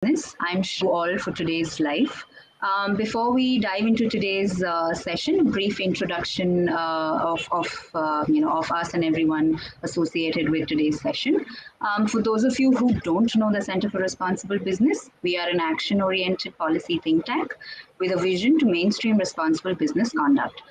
business. I'm sure all for today's live. Before we dive into today's session, brief introduction of us and everyone associated with today's session. For those of you who don't know the Center for Responsible Business, we are an action-oriented policy think tank with a vision to mainstream responsible business conduct.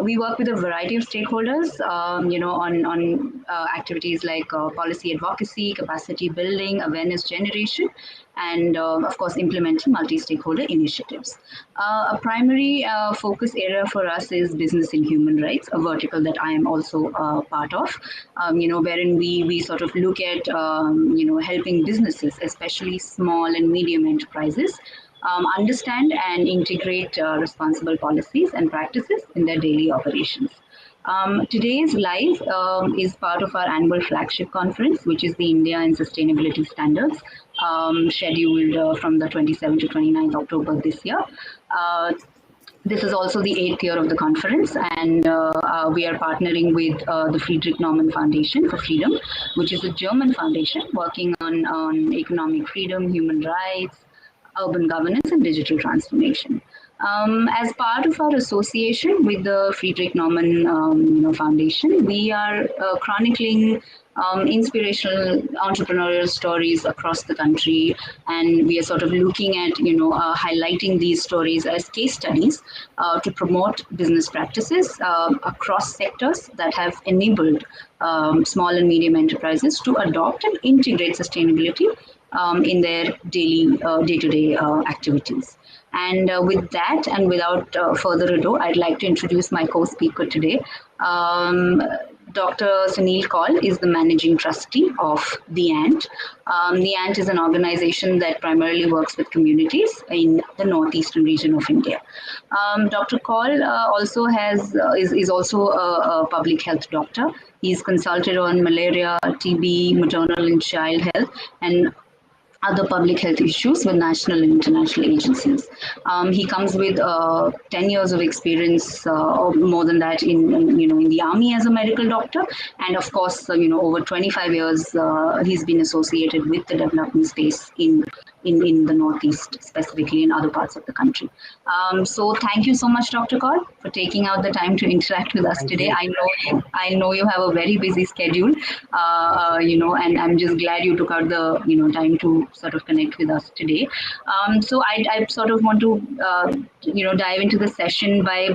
We work with a variety of stakeholders, on activities like policy advocacy, capacity building, awareness generation, and of course, implementing multi-stakeholder initiatives. A primary focus area for us is business and human rights, a vertical that I am also part of, wherein we sort of look at, helping businesses, especially small and medium enterprises, understand and integrate responsible policies and practices in their daily operations. Today's live is part of our annual flagship conference, which is the India and Sustainability Standards, scheduled from the 27th to 29th October this year. This is also the 8th year of the conference, and we are partnering with the Friedrich Naumann Foundation for Freedom, which is a German foundation working on economic freedom, human rights, urban governance, and digital transformation. As part of our association with the Friedrich Naumann Foundation, we are chronicling inspirational entrepreneurial stories across the country, and we are sort of looking at highlighting these stories as case studies to promote business practices across sectors that have enabled small and medium enterprises to adopt and integrate sustainability in their daily day-to-day activities. And with that, and without further ado, I'd like to introduce my co-speaker today. Dr. Sunil Kaul is the managing trustee of The Ant. The Ant is an organization that primarily works with communities in the northeastern region of India. Dr. Kaul also is also a public health doctor. He's consulted on malaria, TB, maternal and child health, and other public health issues with national and international agencies. He comes with 10 years of experience, or more than that, in the army as a medical doctor, and of course, over 25 years he's been associated with the development space in the Northeast, specifically in other parts of the country. So thank you so much, Dr. Kaul, for taking out the time to interact with us today. I know you have a very busy schedule, and I'm just glad you took out the time to sort of connect with us today. So I sort of want to dive into the session by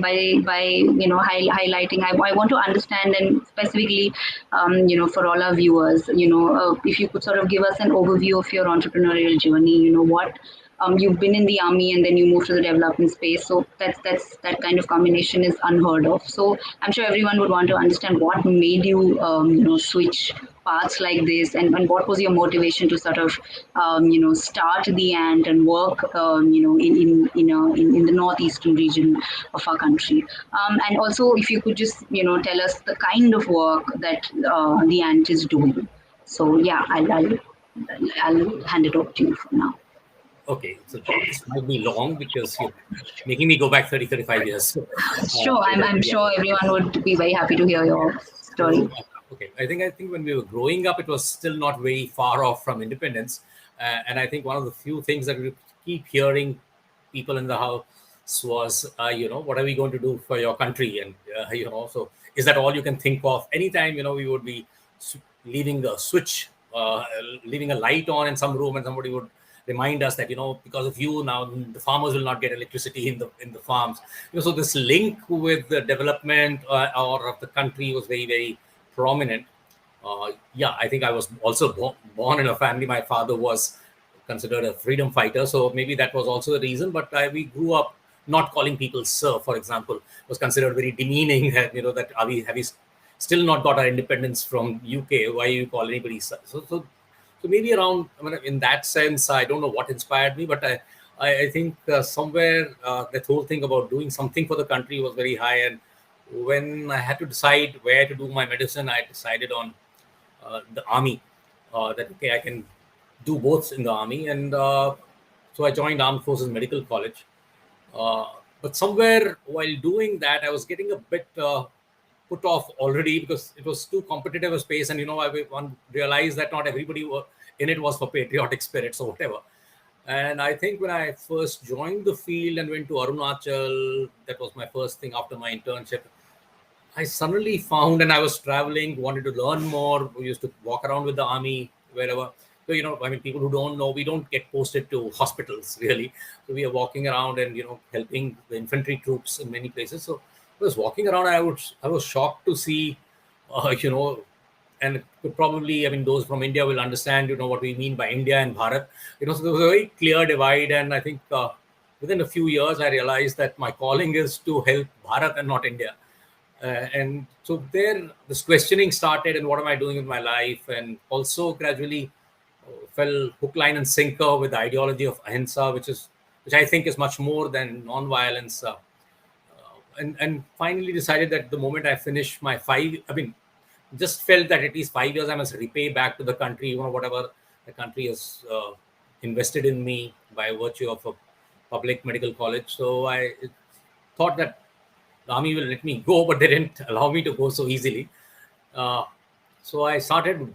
highlighting. I want to understand, and specifically for all our viewers, if you could sort of give us an overview of your entrepreneurial journey. What you've been in the army and then you moved to the development space, so that kind of combination is unheard of. So I'm sure everyone would want to understand what made you switch paths like this, and what was your motivation to sort of start The Ant and work in the northeastern region of our country, and also if you could just tell us the kind of work that The Ant is doing. So yeah, I'll hand it over to you for now. Okay, so this might be long because you're making me go back 35 years. Sure, I'm sure everyone would be very happy to hear your story. Okay, I think when we were growing up, it was still not very far off from independence. And I think one of the few things that we keep hearing people in the house was, what are we going to do for your country? And, so is that all you can think of? Anytime, we would be leaving a switch, leaving a light on in some room, and somebody would remind us that because of you now the farmers will not get electricity in the farms. So this link with the development or of the country was very, very prominent. I think I was also born in a family. My father was considered a freedom fighter, so maybe that was also the reason. But we grew up not calling people sir, for example, was considered very demeaning. That that have we still not got our independence from UK? Why you call anybody sir? So maybe around, in that sense, I don't know what inspired me, but I think somewhere that whole thing about doing something for the country was very high. And when I had to decide where to do my medicine, I decided on the army. That okay, I can do both in the army, and so I joined Armed Forces Medical College. But somewhere while doing that, I was getting a bit put off already because it was too competitive a space, and one realized that not everybody in it was for patriotic spirits or whatever. And I think when I first joined the field and went to Arunachal, that was my first thing after my internship. I suddenly found, and I was traveling, wanted to learn more. We used to walk around with the army wherever. So, I mean, people who don't know, we don't get posted to hospitals really. So we are walking around and, helping the infantry troops in many places. So I was walking around. I was shocked to see, you know, and could probably, I mean, those from India will understand, what we mean by India and Bharat. So there was a very clear divide. And I think within a few years, I realized that my calling is to help Bharat and not India. And so there, this questioning started, and what am I doing with my life? And also gradually fell hook, line, and sinker with the ideology of ahimsa, which I think is much more than non-violence. And finally decided that the moment I finish my I mean, just felt that at least 5 years I must repay back to the country, whatever the country has invested in me by virtue of a public medical college. So I thought that the army will let me go, but they didn't allow me to go so easily. Uh, so I started,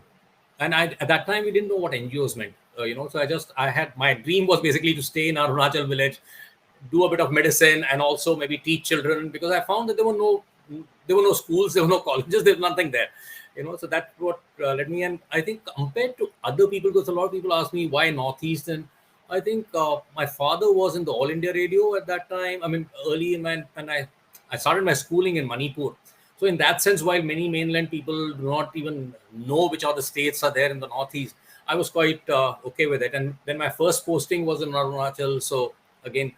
and at that time we didn't know what NGOs meant. So I had my dream was basically to stay in Arunachal village, do a bit of medicine, and also maybe teach children, because I found that there were no schools, there were no colleges, there was nothing there. So that's what led me. And I think compared to other people, because a lot of people ask me why Northeast, and I think my father was in the All India Radio at that time. I mean, early in my when I started my schooling in Manipur. So in that sense, while many mainland people do not even know which other states are there in the Northeast, I was quite okay with it. And then my first posting was in Arunachal. So again,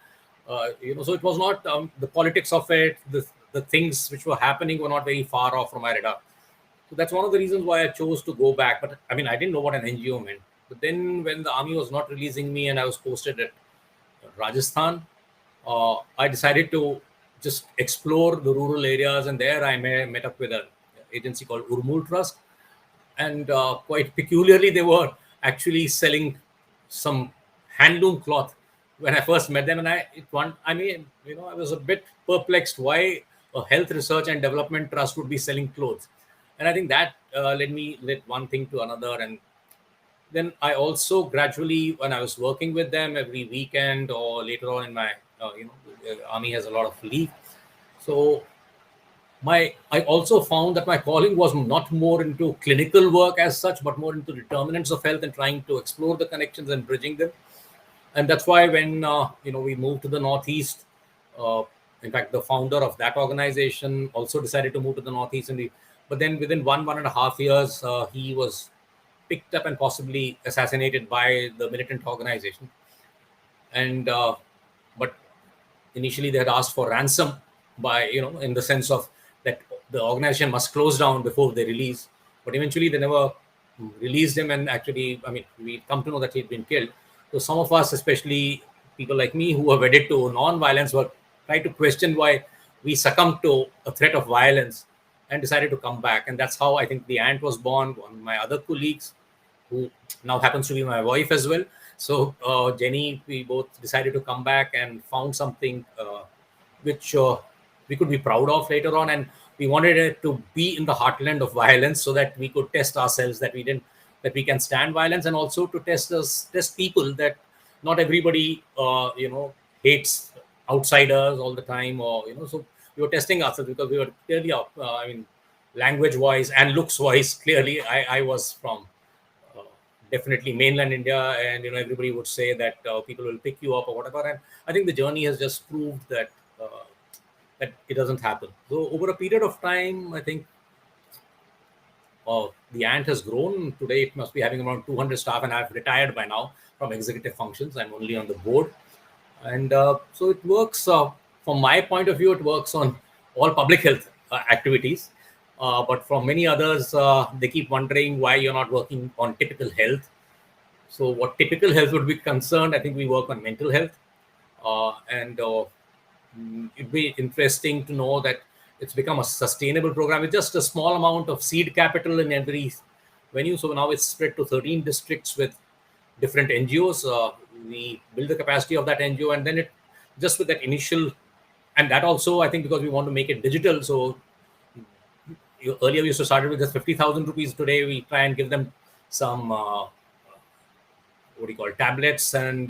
so it was not the politics of it. The things which were happening were not very far off from my radar. So that's one of the reasons why I chose to go back. But I mean, I didn't know what an NGO meant. But then when the army was not releasing me and I was posted at Rajasthan, I decided to just explore the rural areas. And there I met up with an agency called Urmul Trust. And quite peculiarly, they were actually selling some handloom cloth when I first met them. And I was a bit perplexed why a health research and development trust would be selling clothes. And I think that led one thing to another. And then I also gradually, when I was working with them every weekend or later on in my, army has a lot of leave. So I also found that my calling was not more into clinical work as such, but more into determinants of health and trying to explore the connections and bridging them. And that's why when we moved to the Northeast, uh, in fact, the founder of that organization also decided to move to the Northeast. But then within 1.5 years, he was picked up and possibly assassinated by the militant organization. And but initially they had asked for ransom, by in the sense of that the organization must close down before they release. But eventually they never released him. And actually, I mean, we come to know that he'd been killed. So some of us, especially people like me who are wedded to non-violence, were trying to question why we succumbed to a threat of violence and decided to come back. And that's how I think the Ant was born. One of my other colleagues, who now happens to be my wife as well. So Jenny, we both decided to come back and found something which we could be proud of later on. And we wanted it to be in the heartland of violence, so that we could test ourselves that we can stand violence, and also to test people that not everybody hates outsiders all the time, or so we were testing ourselves, because we were clearly I mean, language wise and looks wise, clearly I was from uh, definitely mainland India. And everybody would say that people will pick you up or whatever. And I think the journey has just proved that that it doesn't happen. So over a period of time, I think the Ant has grown. Today, it must be having around 200 staff, and I've retired by now from executive functions. I'm only on the board. And so it works, from my point of view, it works on all public health activities. But from many others, they keep wondering why you're not working on typical health. So what typical health would be concerned, I think we work on mental health. And it'd be interesting to know that it's become a sustainable program with just a small amount of seed capital in every venue. So now it's spread to 13 districts with different NGOs. We build the capacity of that NGO, and then it just with that initial, and that also I think because we want to make it digital. So earlier we used to start with just 50,000 rupees. Today we try and give them some what do you call tablets, and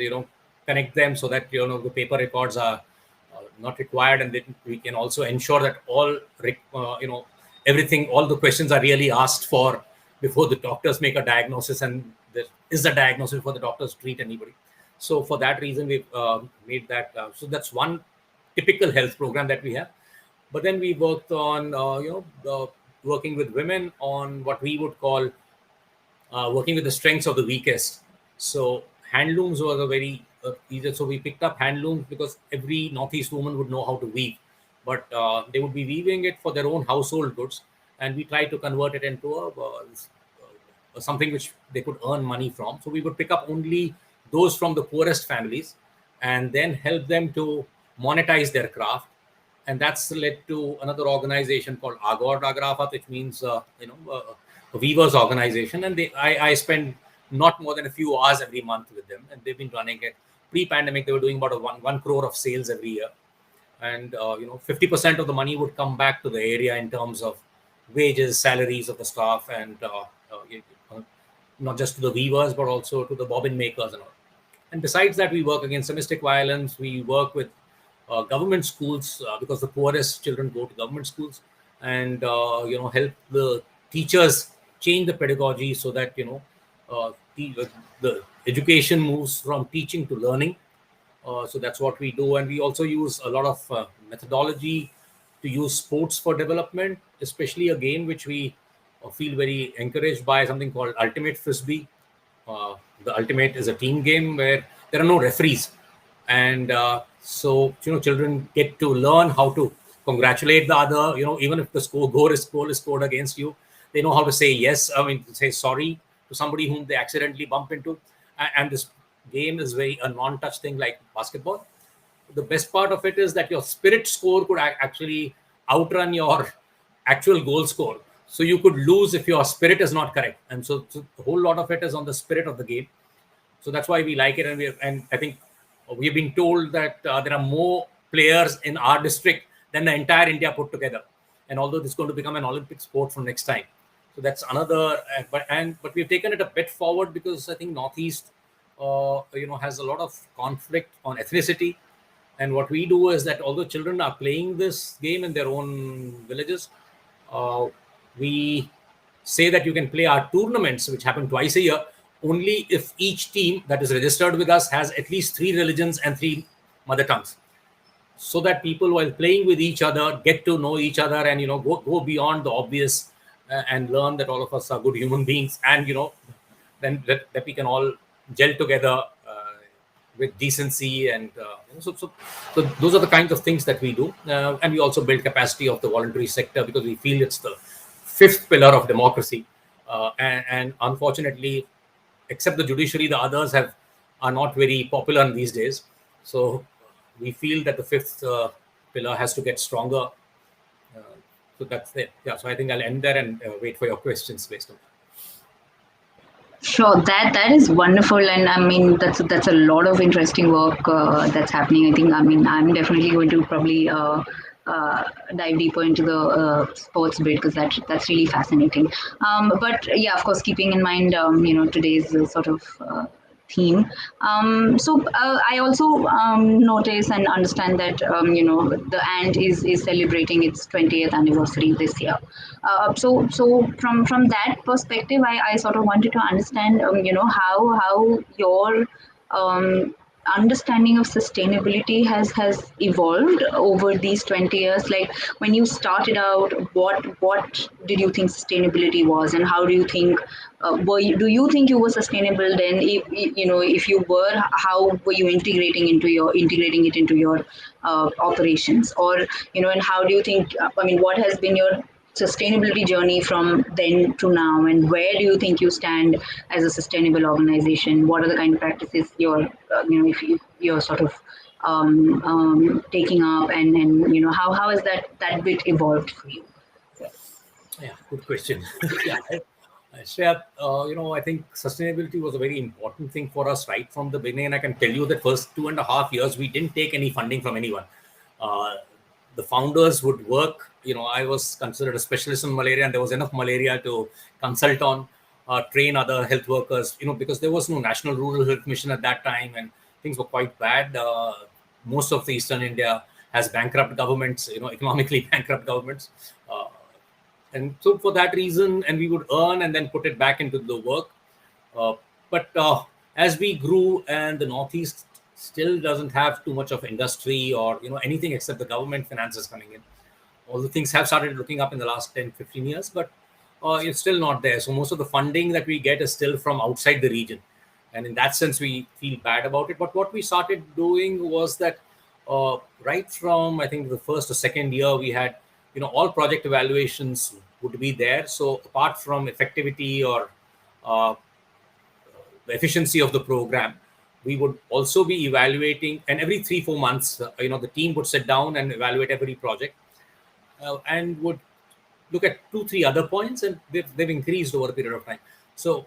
connect them so that the paper records are not required, and then we can also ensure that everything, all the questions are really asked for before the doctors make a diagnosis, and there is a diagnosis before the doctors treat anybody. So for that reason, we've made that. So that's one typical health program that we have. But then we worked on, working with women on what we would call working with the strengths of the weakest. So handlooms was a very easy. So we picked up handlooms because every Northeast woman would know how to weave, but they would be weaving it for their own household goods, and we tried to convert it into something which they could earn money from. So we would pick up only those from the poorest families, and then help them to monetize their craft. And that's led to another organization called Agor Dagrafat, which means a weavers organization. And I spend not more than a few hours every month with them, and they've been running it. Pre-pandemic, they were doing about a 1 crore of sales every year, and 50% of the money would come back to the area in terms of wages, salaries of the staff, and not just to the weavers but also to the bobbin makers and all. And besides that, we work against domestic violence. We work with government schools because the poorest children go to government schools, and help the teachers change the pedagogy so that the education moves from teaching to learning. So that's what we do. And we also use a lot of methodology to use sports for development, especially a game which we feel very encouraged by, something called Ultimate Frisbee. The Ultimate is a team game where there are no referees, and so children get to learn how to congratulate the other. Even if the goal is scored against you, they know how to say yes. Say sorry to somebody whom they accidentally bump into. And this game is very a non-touch thing like basketball. The best part of it is that your spirit score could actually outrun your actual goal score. So you could lose if your spirit is not correct. And so a whole lot of it is on the spirit of the game. So that's why we like it. And I think we've been told that there are more players in our district than the entire India put together. And although this is going to become an Olympic sport from next time. So that's another, but we've taken it a bit forward because I think Northeast, has a lot of conflict on ethnicity. And what we do is that although children are playing this game in their own villages, we say that you can play our tournaments, which happen twice a year, only if each team that is registered with us has at least 3 religions and 3 mother tongues, so that people, while playing with each other, get to know each other and go beyond the obvious and learn that all of us are good human beings, and then that we can all gel together with decency. And so those are the kinds of things that we do. And we also build capacity of the voluntary sector because we feel it's the 5th pillar of democracy. And unfortunately, except the judiciary, the others are not very popular in these days. So we feel that the 5th pillar has to get stronger. So that's it. Yeah. So I think I'll end there and wait for your questions based on that. Sure, that is wonderful, and I mean that's a lot of interesting work that's happening. I think I'm definitely going to probably dive deeper into the sports bit because that's really fascinating. But yeah, of course, keeping in mind today's sort of theme. So I also notice and understand that the Ant is celebrating its 20th anniversary this year. So from that perspective, I sort of wanted to understand how your understanding of sustainability has evolved over these 20 years. Like when you started out, what did you think sustainability was, and how do you think do you think you were sustainable then? If you were, how were you integrating it into your operations, or and how do you think? What has been your sustainability journey from then to now, and where do you think you stand as a sustainable organization? What are the kind of practices if you're sort of taking up, and how has that bit evolved for you? Yeah, good question. Yeah, Shreya, I think sustainability was a very important thing for us right from the beginning. And I can tell you that first 2.5 years, we didn't take any funding from anyone. The founders would work. I was considered a specialist in malaria, and there was enough malaria to consult on, train other health workers, because there was no National Rural Health Mission at that time. And things were quite bad. Most of the Eastern India has bankrupt governments, economically bankrupt governments. And so for that reason, and we would earn and then put it back into the work. But as we grew, and the Northeast still doesn't have too much of industry or anything except the government finances coming in. All the things have started looking up in the last 10, 15 years, but it's still not there. So most of the funding that we get is still from outside the region. And in that sense, we feel bad about it. But what we started doing was that right from, I think, the first or second year, we had, all project evaluations would be there. So apart from effectivity or the efficiency of the program, we would also be evaluating, and every 3-4 months, the team would sit down and evaluate every project, and would look at 2-3 other points, and they've increased over a period of time. So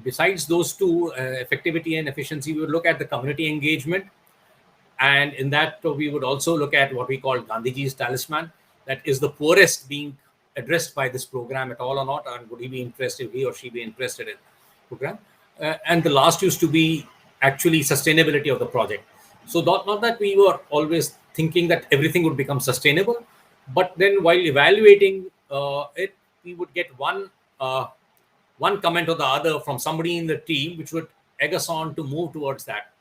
besides those two, effectivity and efficiency, we would look at the community engagement, and in that we would also look at what we call Gandhiji's talisman, that is the poorest being addressed by this program at all or not, and would he or she be interested in the program. And the last used to be actually sustainability of the project. So not that we were always thinking that everything would become sustainable, but then while evaluating it, we would get one comment or the other from somebody in the team, which would egg us on to move towards that.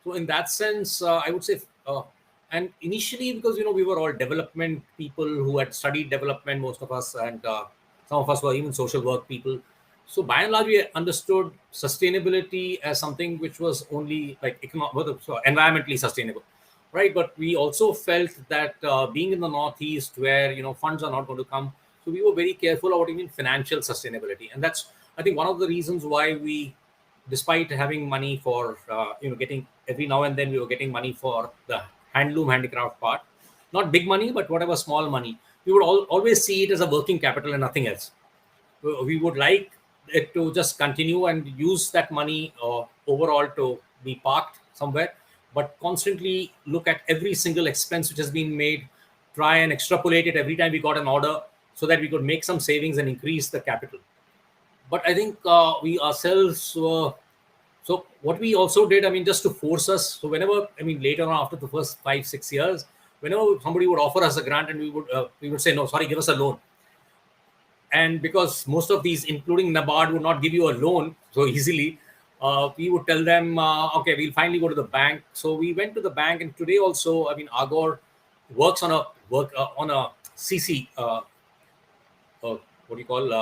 So in that sense, I would say, and initially, because we were all development people who had studied development, most of us, and some of us were even social work people. So by and large, we understood sustainability as something which was only like environmentally sustainable, right? But we also felt that being in the Northeast, where funds are not going to come, so we were very careful about even financial sustainability, and that's, I think, one of the reasons why we, despite having money for getting every now and then, we were getting money for the handloom handicraft part, not big money, but whatever small money, we would always see it as a working capital and nothing else. We would like it to just continue and use that money overall to be parked somewhere, but constantly look at every single expense which has been made, try and extrapolate it every time we got an order, so that we could make some savings and increase the capital. But I think we ourselves were, so what we also did, just to force us, so whenever, later on, after the first 5-6 years, whenever somebody would offer us a grant, and we would say, no, sorry, give us a loan. And because most of these, including NABARD, would not give you a loan so easily, we would tell them, okay, we'll finally go to the bank. So we went to the bank, and today also, Agor works on a CC, what do you call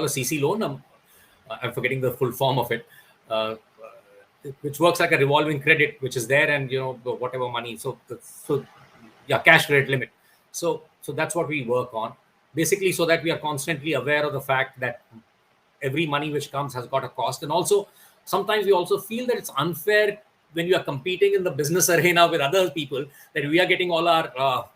a CC loan? I'm forgetting the full form of it, which works like a revolving credit, which is there, and whatever money. So cash credit limit. So that's what we work on, basically, so that we are constantly aware of the fact that every money which comes has got a cost. And also, sometimes we also feel that it's unfair when you are competing in the business arena with other people, that we are getting all our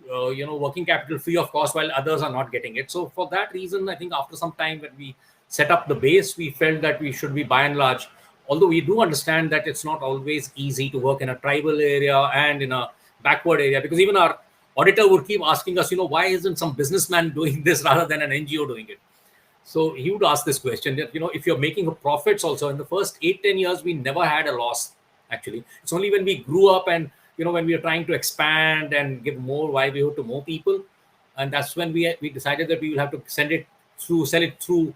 working capital free of cost while others are not getting it. So for that reason, I think after some time, when we set up the base, we felt that we should be, by and large, although we do understand that it's not always easy to work in a tribal area and in a backward area, because even our auditor would keep asking us, why isn't some businessman doing this rather than an NGO doing it? So he would ask this question that, if you're making profits also, in the first 8-10 years, we never had a loss, actually. It's only when we grew up and, when we are trying to expand and give more livelihood to more people, and that's when we decided that we will have to sell it through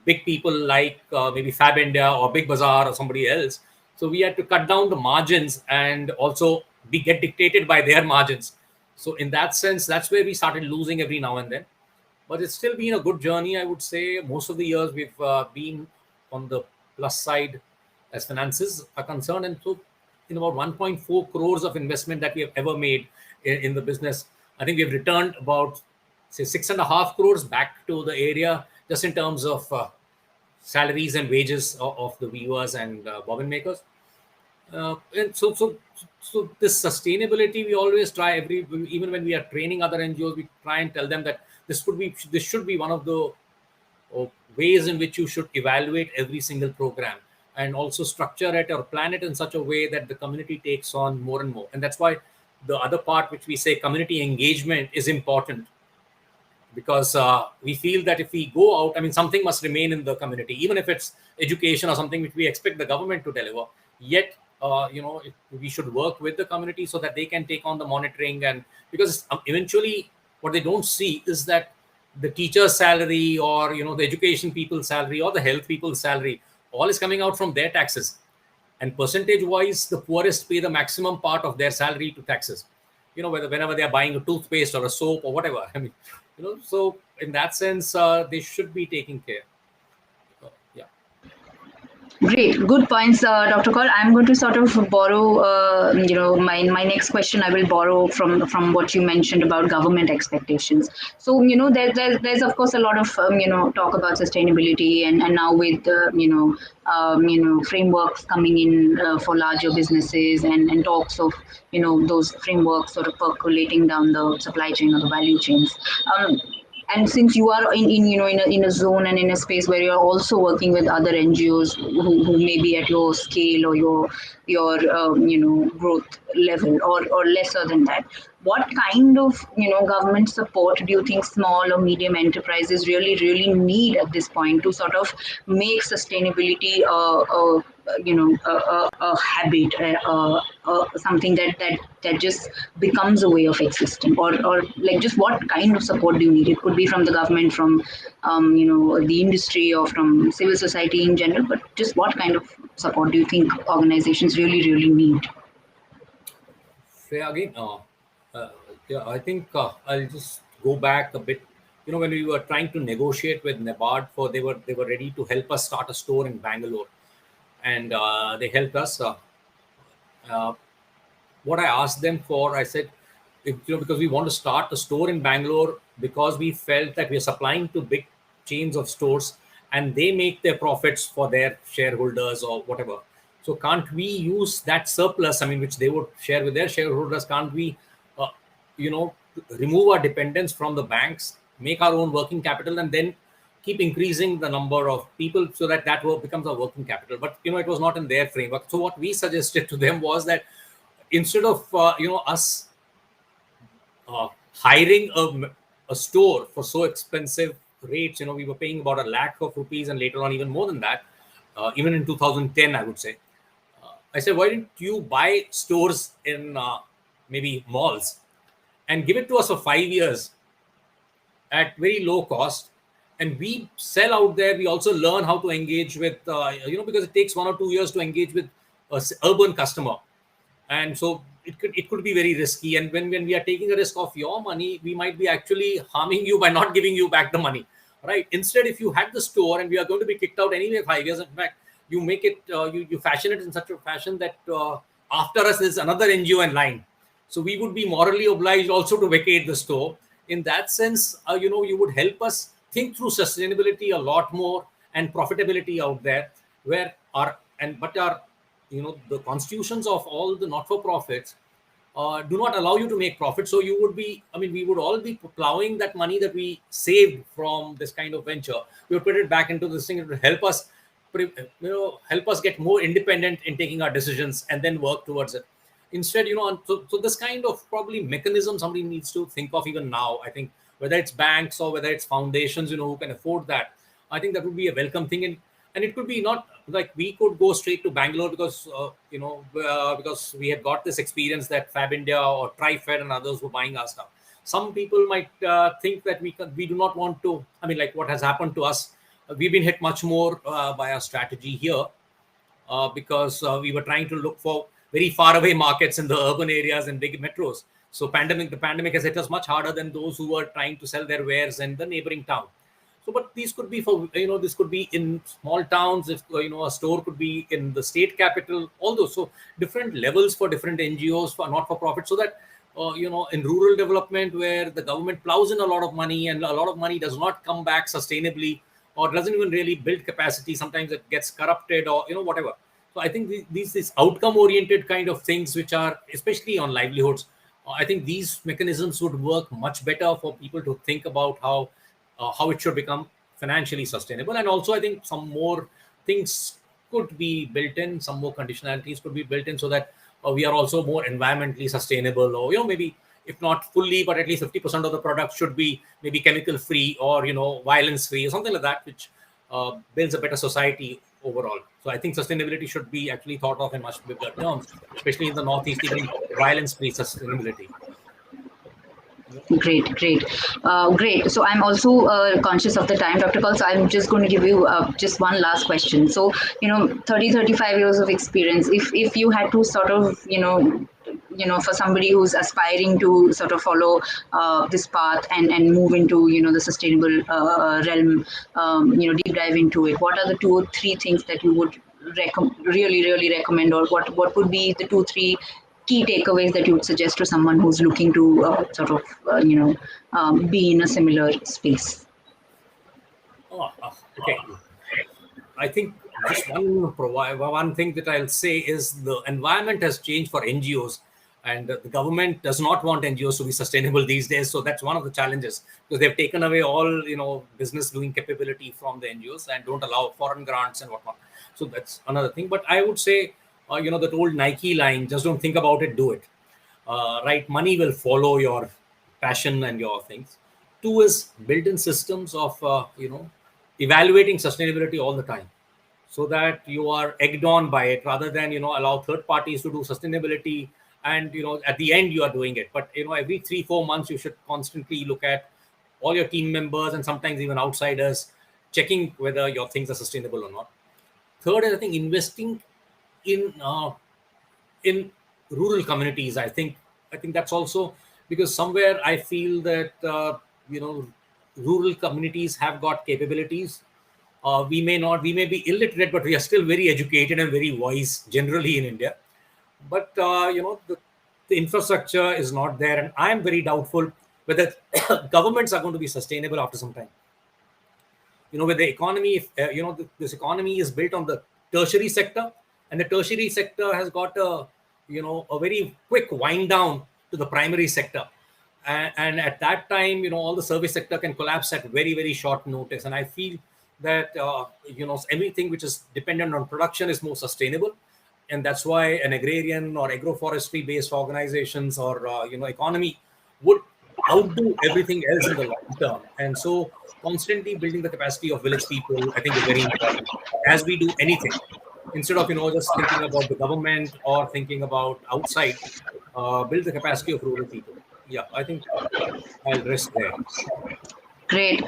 big people like maybe Fab India or Big Bazaar or somebody else. So we had to cut down the margins and also get dictated by their margins. So in that sense, that's where we started losing every now and then. But it's still been a good journey, I would say. Most of the years we've been on the plus side as finances are concerned. And so in about 1.4 crores of investment that we have ever made in the business, I think we've returned about, say, 6.5 crores back to the area, just in terms of salaries and wages of the weavers and bobbin makers. And so this sustainability, we always try, even when we are training other NGOs, we try and tell them that this should be one of the ways in which you should evaluate every single program, and also structure it or plan it in such a way that the community takes on more and more. And that's why the other part, which we say community engagement, is important. because we feel that if we go out, I mean, something must remain in the community, even if it's education or something which we expect the government to deliver. Yet, we should work with the community so that they can take on the monitoring. And because eventually what they don't see is that the teacher's salary, or the education people's salary, or the health people's salary, all is coming out from their taxes. And percentage wise, the poorest pay the maximum part of their salary to taxes, whenever they are buying a toothpaste or a soap or whatever. I mean, so in that sense, they should be taking care. Yeah. Great, good points, Dr. Kaul. I'm going to sort of borrow, my next question. I will borrow from what you mentioned about government expectations. So, there's of course a lot of talk about sustainability, and now with frameworks coming in for larger businesses, and talks of those frameworks sort of percolating down the supply chain or the value chains. And since you are in a zone and in a space where you're also working with other NGOs who may be at your scale or your growth level, or lesser than that, what kind of government support do you think small or medium enterprises really need at this point to sort of make sustainability a habit, something that just becomes a way of existing, or like, just what kind of support do you need? It could be from the government, from the industry, or from civil society in general, but just what kind of support do you think organizations really need? Say again. Yeah, I think I'll just go back a bit. When we were trying to negotiate with NABARD, they were ready to help us start a store in Bangalore, and they helped us. Uh, what I asked them for, I said, because we want to start a store in Bangalore, because we felt that we are supplying to big chains of stores and they make their profits for their shareholders or whatever. So can't we use that surplus, I mean, which they would share with their shareholders? Can't we, you know, remove our dependence from the banks, make our own working capital, and then keep increasing the number of people so that work becomes a working capital? But it was not in their framework. So what we suggested to them was that instead of us hiring a store for so expensive rates, we were paying about 1 lakh of rupees, and later on even more than that, even in 2010, I would say. I said, why didn't you buy stores in maybe malls and give it to us for 5 years at very low cost, and we sell out there. We also learn how to engage with, because it takes 1 or 2 years to engage with an urban customer. And so it could be very risky. And when we are taking a risk of your money, we might be actually harming you by not giving you back the money, right? Instead, if you had the store, and we are going to be kicked out anyway 5 years, in fact, you make it, you fashion it in such a fashion that after us there's another NGO in line. So we would be morally obliged also to vacate the store. In that sense, you would help us think through sustainability a lot more, and profitability out there, where our the constitutions of all the not-for-profits do not allow you to make profit. So you would be, we would all be plowing that money that we saved from this kind of venture. We would put it back into this thing. It would help us, help us get more independent in taking our decisions, and then work towards it. Instead, so this kind of probably mechanism somebody needs to think of even now. I think whether it's banks or whether it's foundations, who can afford that, I think that would be a welcome thing. And it could be not like we could go straight to Bangalore because, because we had got this experience that Fab India or TriFed and others were buying our stuff. Some people might think that we do not want to, like what has happened to us. We've been hit much more by our strategy here because we were trying to look for very far away markets in the urban areas and big metros. So the pandemic has hit us much harder than those who were trying to sell their wares in the neighboring town. So, but these could be for, this could be in small towns. If, a store could be in the state capital, all those. So different levels for different NGOs, for not-for-profit, so that, in rural development where the government plows in a lot of money and a lot of money does not come back sustainably, or doesn't even really build capacity. Sometimes it gets corrupted, or, whatever. So I think these outcome-oriented kind of things, which are especially on livelihoods, I think these mechanisms would work much better for people to think about how it should become financially sustainable. And also, I think some more things could be built in, some more conditionalities could be built in, so that we are also more environmentally sustainable, or maybe if not fully, but at least 50% of the product should be maybe chemical free or violence free or something like that, which builds a better society overall. So I think sustainability should be actually thought of in much bigger terms, especially in the Northeast, even violence free sustainability. Great, great, great. So I'm also conscious of the time, Dr. Kaul. So I'm just going to give you just one last question. So 30, 35 years of experience. If you had to sort of for somebody who's aspiring to sort of follow this path and move into the sustainable realm, deep dive into it. What are the 2 or 3 things that you would really recommend, or what would be the 2, 3 key takeaways that you would suggest to someone who's looking to sort of be in a similar space? Okay. I think just one thing that I'll say is the environment has changed for NGOs, and the government does not want NGOs to be sustainable these days. So that's one of the challenges, because they've taken away all business doing capability from the NGOs and don't allow foreign grants and whatnot. So that's another thing. But I would say, that old Nike line: just don't think about it, do it. Right? Money will follow your passion and your things. 2 is built in systems of evaluating sustainability all the time, so that you are egged on by it, rather than allow third parties to do sustainability, and at the end you are doing it. But every 3-4 months you should constantly look at all your team members and sometimes even outsiders, checking whether your things are sustainable or not. Third is, I think, investing in in rural communities. I think that's also, because somewhere I feel that rural communities have got capabilities. We may be illiterate, but we are still very educated and very wise generally in India. But the infrastructure is not there, and I am very doubtful whether governments are going to be sustainable after some time. With the economy, if, this economy is built on the tertiary sector, and the tertiary sector has got a very quick wind down to the primary sector, and at that time, all the service sector can collapse at very, very short notice. And I feel that everything which is dependent on production is more sustainable, and that's why an agrarian or agroforestry based organizations or economy would outdo everything else in the long term. And so constantly building the capacity of village people, I think, is very important as we do anything, instead of just thinking about the government or thinking about outside. Build the capacity of rural people. Yeah, I think I'll rest there. Great.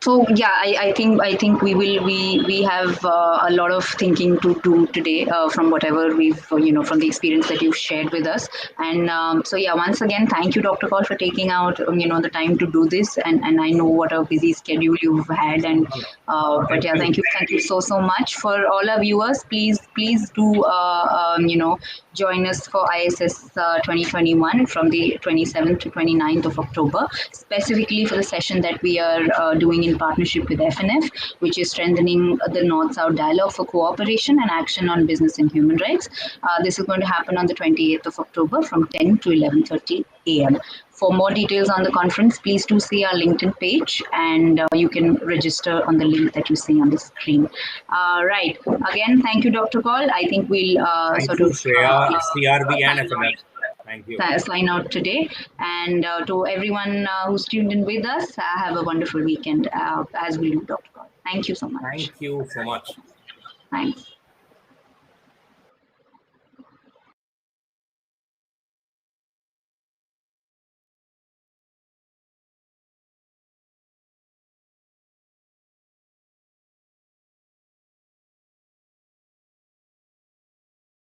So yeah, I think we have a lot of thinking to do today from whatever we've from the experience that you've shared with us. And so yeah, once again, thank you, Dr. Kaul, for taking out the time to do this. And I know what a busy schedule you've had. And but yeah, thank you so much. For all our viewers, please do join us for ISS 2021 from the 27th to 29th of October, specifically for the session that we are doing in partnership with FNF, which is strengthening the North-South dialogue for cooperation and action on business and human rights. This is going to happen on the 28th of October from 10 to 11:30 a.m. For more details on the conference, please do see our LinkedIn page, and you can register on the link that you see on the screen. Right. Again, thank you, Dr. Kaul. I think we'll Thank you, Shreya, CRB and FNF. Thank you. Sign out today. And to everyone who's tuned in with us, have a wonderful weekend, as we do, Dr. Kaul. Thank you so much. Thank you so much. Thanks.